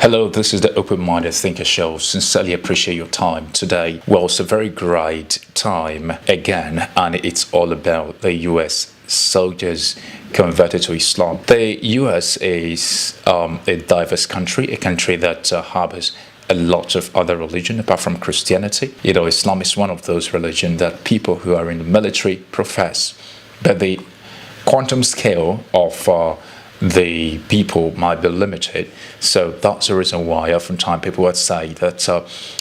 Hello, this is the Open Minded Thinker Show. Sincerely appreciate your time today. Well, it's a very great time again, and it's all about the US soldiers converted to Islam. The US is a diverse country, a country that harbors a lot of other religion apart from Christianity. Islam is one of those religions that people who are in the military profess, but the quantum scale of the people might be limited. So that's the reason why oftentimes people would say that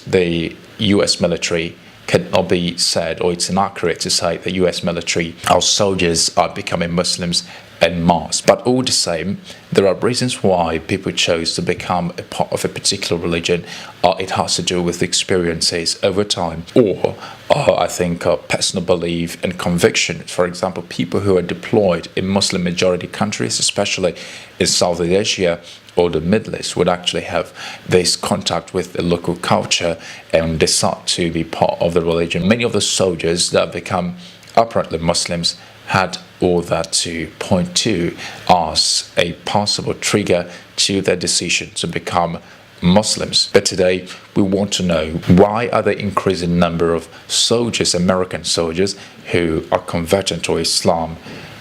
the US military cannot be said, or it's inaccurate to say the US military, our soldiers are becoming Muslims en masse. But all the same, there are reasons why people chose to become a part of a particular religion. It has to do with experiences over time, or I think personal belief and conviction. For example, people who are deployed in Muslim majority countries, especially in Southeast Asia or the Middle East, would actually have this contact with the local culture and decide to be part of the religion. Many of the soldiers that become apparently Muslims had all that to point to as a possible trigger to their decision to become Muslims. But today we want to know, why are the increasing number of soldiers, American soldiers, who are converting to Islam?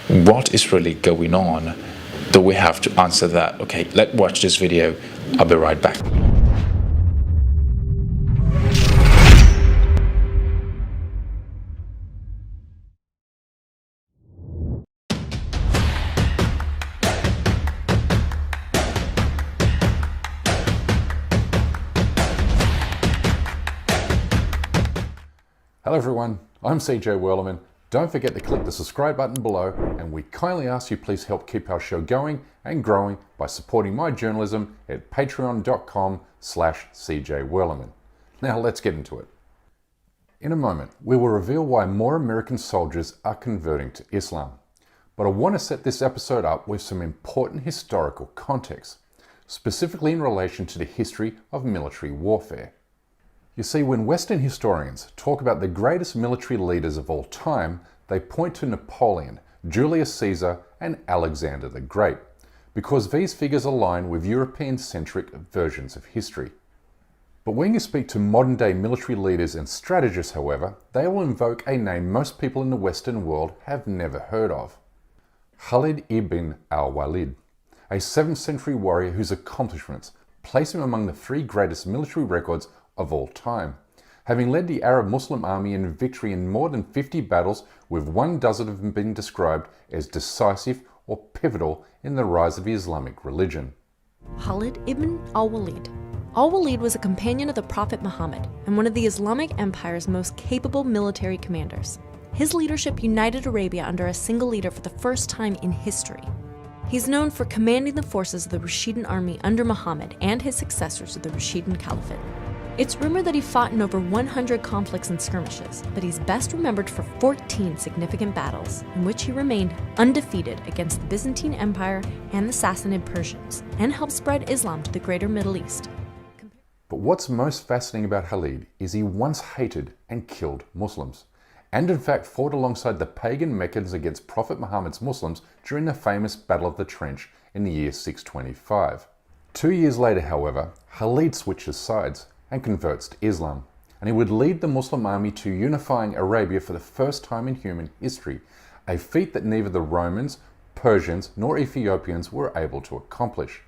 What is really going on? Do we have to answer that? Okay, let's watch this video. I'll be right back. Hello everyone, I'm CJ Werleman. Don't forget to click the subscribe button below, and we kindly ask you please help keep our show going and growing by supporting my journalism at patreon.com/CJ Now let's get into it. In a moment, we will reveal why more American soldiers are converting to Islam. But I want to set this episode up with some important historical context, specifically in relation to the history of military warfare. You see, when Western historians talk about the greatest military leaders of all time, they point to Napoleon, Julius Caesar, and Alexander the Great, because these figures align with European-centric versions of history. But when you speak to modern-day military leaders and strategists, however, they will invoke a name most people in the Western world have never heard of: Khalid ibn al-Walid, a 7th century warrior whose accomplishments place him among the 3 greatest military records of all time, having led the Arab Muslim army in victory in more than 50 battles, with 12 of them being described as decisive or pivotal in the rise of the Islamic religion. Khalid ibn al-Walid. Al-Walid was a companion of the Prophet Muhammad and one of the Islamic Empire's most capable military commanders. His leadership united Arabia under a single leader for the first time in history. He's known for commanding the forces of the Rashidun army under Muhammad and his successors of the Rashidun Caliphate. It's rumored that he fought in over 100 conflicts and skirmishes, but he's best remembered for 14 significant battles in which he remained undefeated against the Byzantine Empire and the Sassanid Persians, and helped spread Islam to the greater Middle East. But what's most fascinating about Khalid is he once hated and killed Muslims, and in fact fought alongside the pagan Meccans against Prophet Muhammad's Muslims during the famous Battle of the Trench in the year 625. 2 years later, however, Khalid switches sides and converts to Islam, and he would lead the Muslim army to unifying Arabia for the first time in human history, a feat that neither the Romans, Persians, nor Ethiopians were able to accomplish.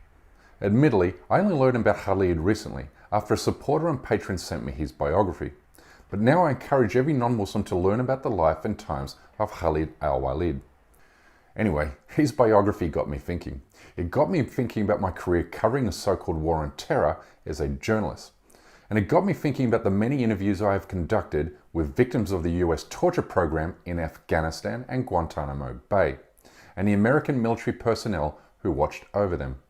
Admittedly, I only learned about Khalid recently, after a supporter and patron sent me his biography, but now I encourage every non-Muslim to learn about the life and times of Khalid al-Walid. Anyway, his biography got me thinking. It got me thinking about my career covering the so-called war on terror as a journalist. And it got me thinking about the many interviews I have conducted with victims of the US torture program in Afghanistan and Guantanamo Bay, and the American military personnel who watched over them.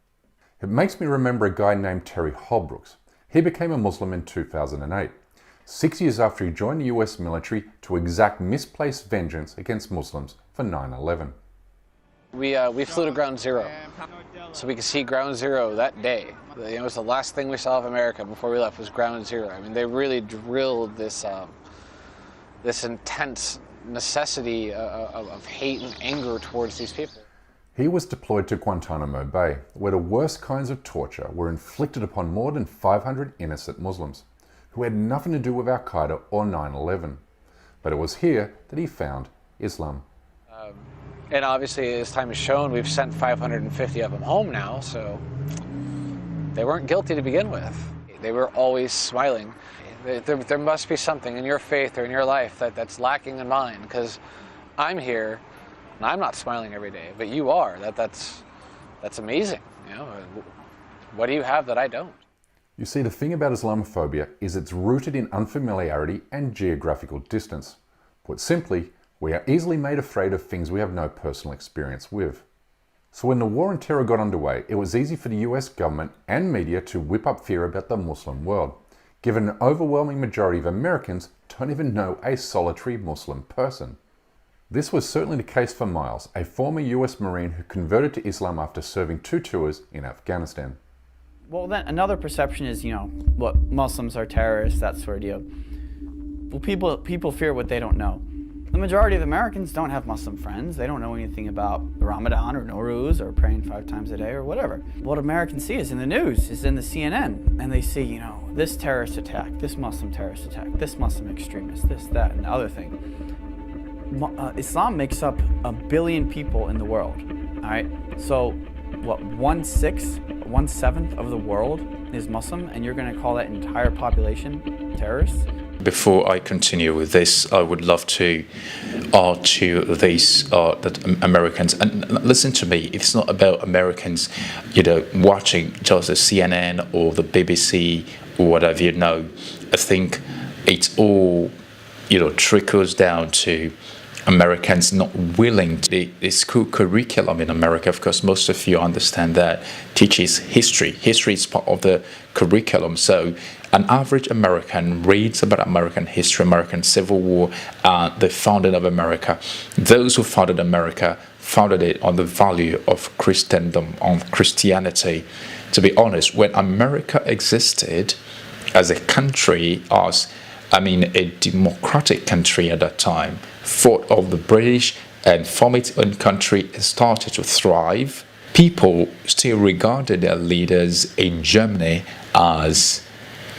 It makes me remember a guy named Terry Holbrooks. He became a Muslim in 2008, 6 years after he joined the US military to exact misplaced vengeance against Muslims for 9/11. We flew to Ground Zero, so we could see Ground Zero that day. It was the last thing we saw of America before we left was Ground Zero. I mean, they really drilled this this intense necessity of hate and anger towards these people. He was deployed to Guantanamo Bay, where the worst kinds of torture were inflicted upon more than 500 innocent Muslims, who had nothing to do with Al-Qaeda or 9/11. But it was here that he found Islam. And obviously, as time has shown, we've sent 550 of them home now, so they weren't guilty to begin with. They were always smiling. There must be something in your faith or in your life that's lacking in mine, because I'm here and I'm not smiling every day, but you are. That's amazing. You know, what do you have that I don't? You see, the thing about Islamophobia is it's rooted in unfamiliarity and geographical distance. Put simply, we are easily made afraid of things we have no personal experience with. So when the war on terror got underway, it was easy for the US government and media to whip up fear about the Muslim world, given an overwhelming majority of Americans don't even know a solitary Muslim person. This was certainly the case for Miles, a former US Marine who converted to Islam after serving 2 tours in Afghanistan. Well, then another perception is, what Muslims are terrorists, that sort of deal. Well, people fear what they don't know. The majority of Americans don't have Muslim friends. They don't know anything about Ramadan or Nowruz or praying 5 times a day or whatever. What Americans see is in the news, is in the CNN, and they see, this terrorist attack, this Muslim terrorist attack, this Muslim extremist, this, that, and the other thing. Islam makes up 1 billion people in the world, all right? So, what, 1/7 of the world is Muslim, and you're going to call that entire population terrorists? Before I continue with this, I would love to add to this that Americans, and listen to me, it's not about Americans, watching just the CNN or the BBC or whatever, I think it's all, trickles down to Americans not willing to. The school curriculum in America, of course, most of you understand that, teaches history. History is part of the curriculum. So an average American reads about American history, American Civil War, the founding of America. Those who founded America founded it on the value of Christendom, on Christianity. To be honest, when America existed as a country, a democratic country at that time, fought off the British and from its own country started to thrive, people still regarded their leaders in Germany as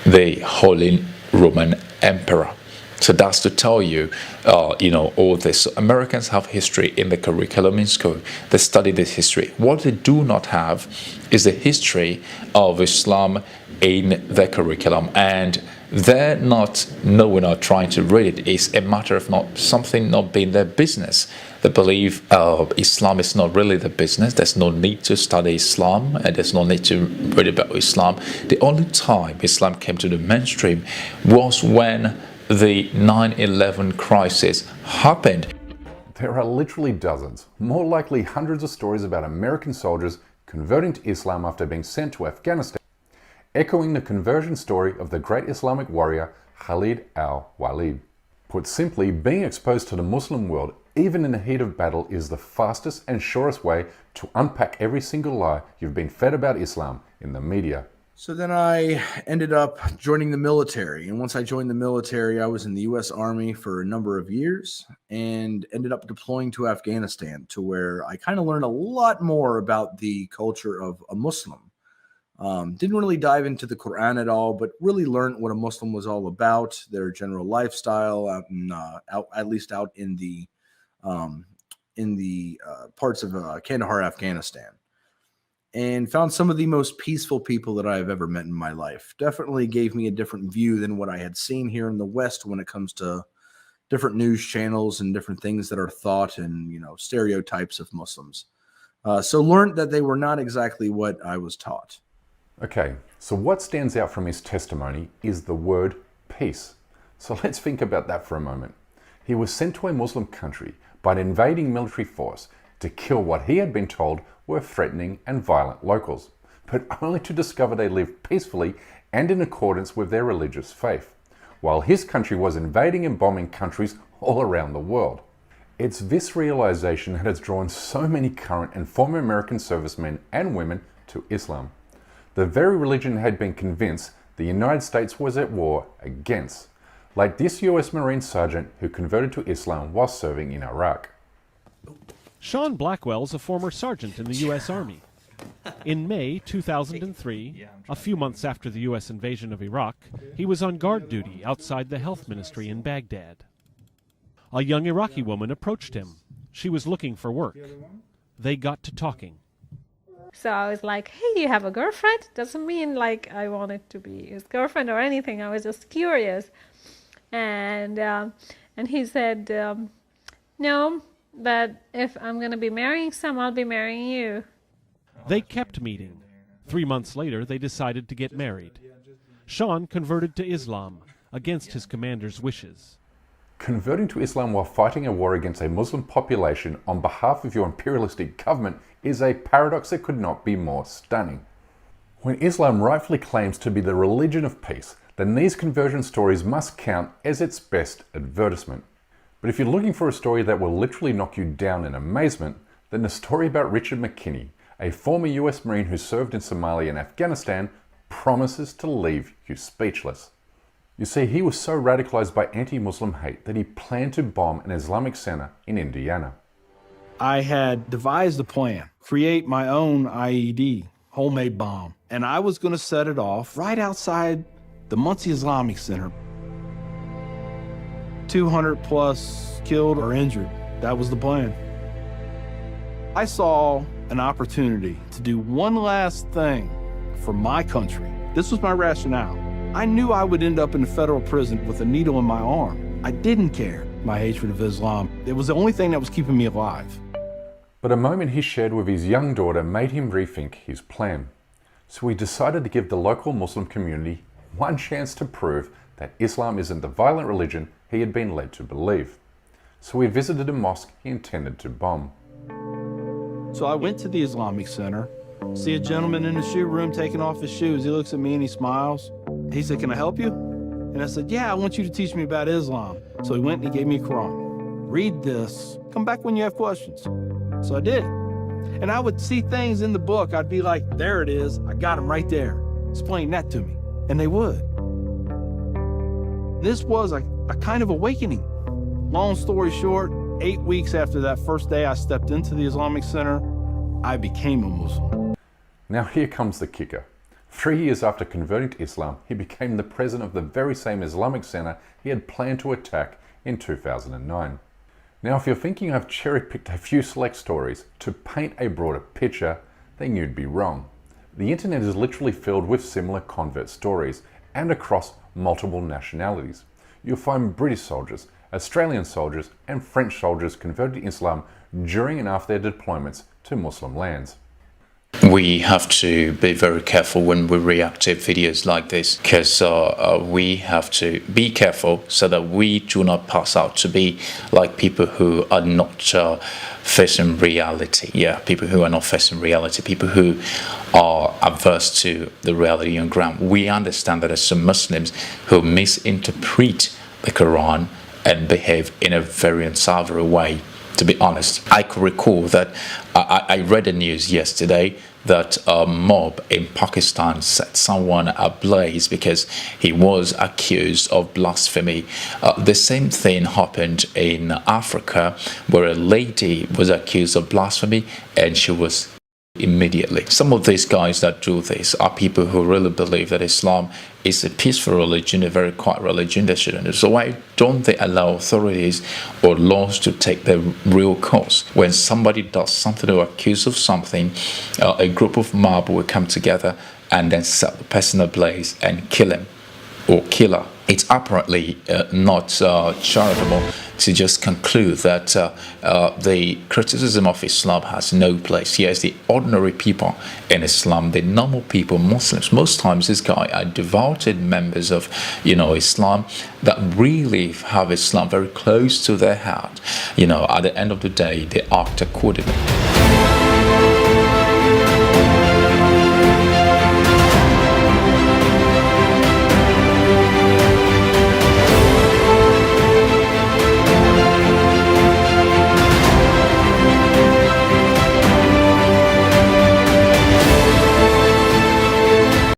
the Holy Roman Emperor. So that's to tell you, all this. So Americans have history in the curriculum in school. They study this history. What they do not have is the history of Islam in their curriculum. And they're not knowing or trying to read it. It's a matter of not being their business. They believe Islam is not really the business. There's no need to study Islam, and there's no need to read about Islam. The only time Islam came to the mainstream was when the 9/11 crisis happened. There are literally dozens, more likely hundreds of stories about American soldiers converting to Islam after being sent to Afghanistan, echoing the conversion story of the great Islamic warrior Khalid al-Walid. Put simply, being exposed to the Muslim world, even in the heat of battle, is the fastest and surest way to unpack every single lie you've been fed about Islam in the media. So then I ended up joining the military. And once I joined the military, I was in the U.S. Army for a number of years and ended up deploying to Afghanistan, to where I kind of learned a lot more about the culture of a Muslim. Didn't really dive into the Quran at all, but really learned what a Muslim was all about, their general lifestyle out in the parts of Kandahar, Afghanistan, and found some of the most peaceful people that I have ever met in my life. Definitely gave me a different view than what I had seen here in the West when it comes to different news channels and different things that are thought and, stereotypes of Muslims. So learned that they were not exactly what I was taught. Okay, so what stands out from his testimony is the word peace. So let's think about that for a moment. He was sent to a Muslim country by an invading military force to kill what he had been told were threatening and violent locals, but only to discover they lived peacefully and in accordance with their religious faith, while his country was invading and bombing countries all around the world. It's this realization that has drawn so many current and former American servicemen and women to Islam, the very religion had been convinced the United States was at war against, like this US Marine sergeant who converted to Islam while serving in Iraq. Sean Blackwell's a former sergeant in the U.S. Army. In May 2003, a few months after the U.S. invasion of Iraq, he was on guard duty outside the health ministry in Baghdad. A young Iraqi woman approached him. She was looking for work. They got to talking. So I was like, hey, do you have a girlfriend? Doesn't mean like I wanted to be his girlfriend or anything. I was just curious. And he said, no, but if I'm going to be marrying some, I'll be marrying you. They kept meeting. 3 months later, they decided to get married. Sean converted to Islam against his commander's wishes. Converting to Islam while fighting a war against a Muslim population on behalf of your imperialistic government is a paradox that could not be more stunning. When Islam rightfully claims to be the religion of peace, then these conversion stories must count as its best advertisement. But if you're looking for a story that will literally knock you down in amazement, then the story about Richard McKinney, a former US Marine who served in Somalia and Afghanistan, promises to leave you speechless. You see, he was so radicalized by anti-Muslim hate that he planned to bomb an Islamic center in Indiana. I had devised a plan, create my own IED, homemade bomb, and I was going to set it off right outside the Muncie Islamic Center. 200 plus killed or injured. That was the plan. I saw an opportunity to do one last thing for my country. This was my rationale. I knew I would end up in a federal prison with a needle in my arm. I didn't care. My hatred of Islam, it was the only thing that was keeping me alive. But a moment he shared with his young daughter made him rethink his plan. So he decided to give the local Muslim community one chance to prove that Islam isn't the violent religion he had been led to believe. So he visited a mosque he intended to bomb. So I went to the Islamic Center, see a gentleman in the shoe room taking off his shoes. He looks at me and he smiles. He said, "Can I help you?" And I said, "Yeah, I want you to teach me about Islam." So he went and he gave me a Quran. "Read this. Come back when you have questions." So I did. And I would see things in the book. I'd be like, "There it is. I got them right there. Explain that to me." And they would. This was a kind of awakening. Long story short, 8 weeks after that first day I stepped into the Islamic Center, I became a Muslim. Now here comes the kicker. 3 years after converting to Islam, he became the president of the very same Islamic Center he had planned to attack in 2009. Now if you're thinking I've cherry-picked a few select stories to paint a broader picture, then you'd be wrong. The internet is literally filled with similar convert stories, and across multiple nationalities. You'll find British soldiers, Australian soldiers, and French soldiers converted to Islam during and after their deployments to Muslim lands. We have to be very careful when we react to videos like this, because we have to be careful so that we do not pass out to be like people who are not facing reality. Yeah, people who are not facing reality, people who are averse to the reality on ground. We understand that there are some Muslims who misinterpret the Quran and behave in a very unsavory way. To be honest, I could recall that I read the news yesterday that a mob in Pakistan set someone ablaze because he was accused of blasphemy. The same thing happened in Africa, where a lady was accused of blasphemy and she was immediately. Some of these guys that do this are people who really believe that Islam is a peaceful religion, a very quiet religion. They shouldn't. So why don't they allow authorities or laws to take their real course? When somebody does something or accused of something, a group of mob will come together and then set the person ablaze and kill him or kill her. It's apparently not charitable to just conclude that the criticism of Islam has no place. Yes, the ordinary people in Islam, the normal people, Muslims, most times this guy are devoted members of, Islam that really have Islam very close to their heart. At the end of the day, they act accordingly.